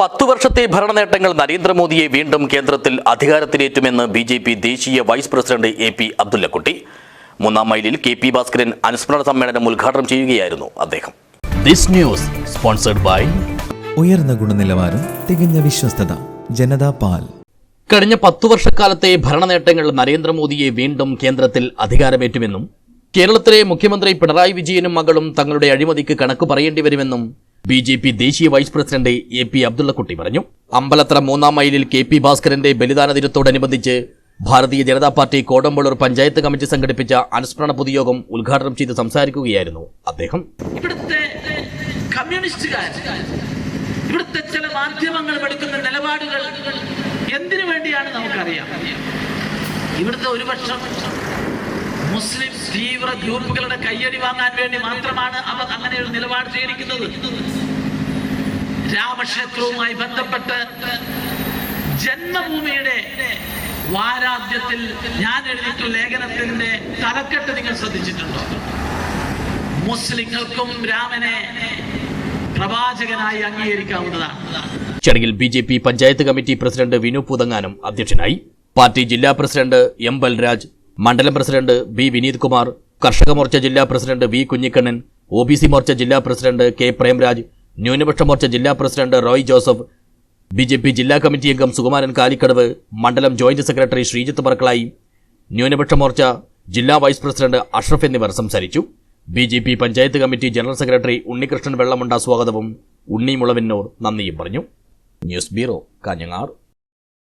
10 വർഷത്തെ ഭരണനേട്ടങ്ങൾ നരേന്ദ്രമോദിയെ വീണ്ടും കേന്ദ്രത്തിൽ അധികാരത്തിലേറ്റുമെന്ന് ബിജെപി ദേശീയ വൈസ് പ്രസിഡന്റ് AP അബ്ദുള്ളക്കുട്ടി. 3-ാം മൈലിൽ KP ഭാസ്കരൻ അനുസ്മരണ സമ്മേളനം ഉദ്ഘാടനം ചെയ്യുകയായിരുന്നു അദ്ദേഹം. ദിസ് ന്യൂസ് സ്പോൺസർഡ് ബൈ ഉയർന്ന ഗുണനിലവാരം, തികഞ്ഞ വിശ്വസ്തത, ജനതാ പാൽ. കഴിഞ്ഞ 10 വർഷക്കാലത്തെ ഭരണനേട്ടങ്ങൾ നരേന്ദ്രമോദിയെ വീണ്ടും കേന്ദ്രത്തിൽ അധികാരമേറ്റുമെന്നും കേരളത്തിലെ മുഖ്യമന്ത്രി പിണറായി വിജയനും മകളും തങ്ങളുടെ അഴിമതിക്ക് കണക്ക് പറയേണ്ടി വരുമെന്നും ബിജെപി ദേശീയ വൈസ് പ്രസിഡന്റ് AP അബ്ദുള്ളക്കുട്ടി പറഞ്ഞു. അമ്പലത്ര 3-ാം മൈലിൽ KP ഭാസ്കരന്റെ ബലിദാന ദിനത്തോടനുബന്ധിച്ച് ഭാരതീയ ജനതാ പാർട്ടി കോടമ്പള്ളൂർ പഞ്ചായത്ത് കമ്മിറ്റി സംഘടിപ്പിച്ച അനുസ്മരണ പൊതുയോഗം ഉദ്ഘാടനം ചെയ്ത് സംസാരിക്കുകയായിരുന്നു അദ്ദേഹം. ഇവിടുത്തെ കമ്മ്യൂണിസ്റ്റുകാർ, ഇവിടുത്തെ ചില മാധ്യമങ്ങൾ എടുക്കുന്ന നിലപാടുകൾ എന്തിനു വേണ്ടിയാണ് നമുക്കറിയാം. ഇവിടുത്തെ ഒരുപക്ഷം മുസ്ലിം തീവ്ര ഗ്രൂപ്പുകളുടെ കയ്യടി വാങ്ങാൻ വേണ്ടി മാത്രമാണ് അവർ അങ്ങനെ ഒരു നിലപാട് സ്വീകരിക്കുന്നത്. രാമക്ഷേത്രവുമായി ബന്ധപ്പെട്ട് ജന്മഭൂമിയുടെ വാരാദ്യത്തിൽ ഞാൻ എഴുതിയിട്ടുള്ള ലേഖനത്തിന്റെ തലക്കെട്ട് നിങ്ങൾ ശ്രദ്ധിച്ചിട്ടുണ്ടോ? മുസ്ലിങ്ങൾക്കും രാമനെ പ്രവാചകനായി അംഗീകരിക്കാവുന്നതാണ്. ചടങ്ങിൽ BJP panchayat committee president Vinu Poothanganam അധ്യക്ഷനായി. പാർട്ടി ജില്ലാ പ്രസിഡന്റ് M ബൽരാജ്, മണ്ഡലം പ്രസിഡന്റ് B വിനീത് കുമാർ, കർഷക മോർച്ച ജില്ലാ president V Kunhikannan, OBC Morcha ജില്ലാ പ്രസിഡന്റ് K പ്രേംരാജ്, ന്യൂനപക്ഷ മോർച്ച ജില്ലാ പ്രസിഡന്റ് റോയ് ജോസഫ്, BJP ജില്ലാ കമ്മിറ്റി അംഗം സുകുമാരൻ കാലിക്കടവ്, മണ്ഡലം ജോയിന്റ് സെക്രട്ടറി ശ്രീജിത്ത് പറക്കളായി, ന്യൂനപക്ഷ മോർച്ച ജില്ലാ വൈസ് പ്രസിഡന്റ് അഷ്റഫ് എന്നിവർ സംസാരിച്ചു. BJP panchayat committee general secretary Unnikrishnan Vellamunda സ്വാഗതവും ഉണ്ണി മുളവന്നൂർ നന്ദിയും പറഞ്ഞു. News bureau, Kanhangad.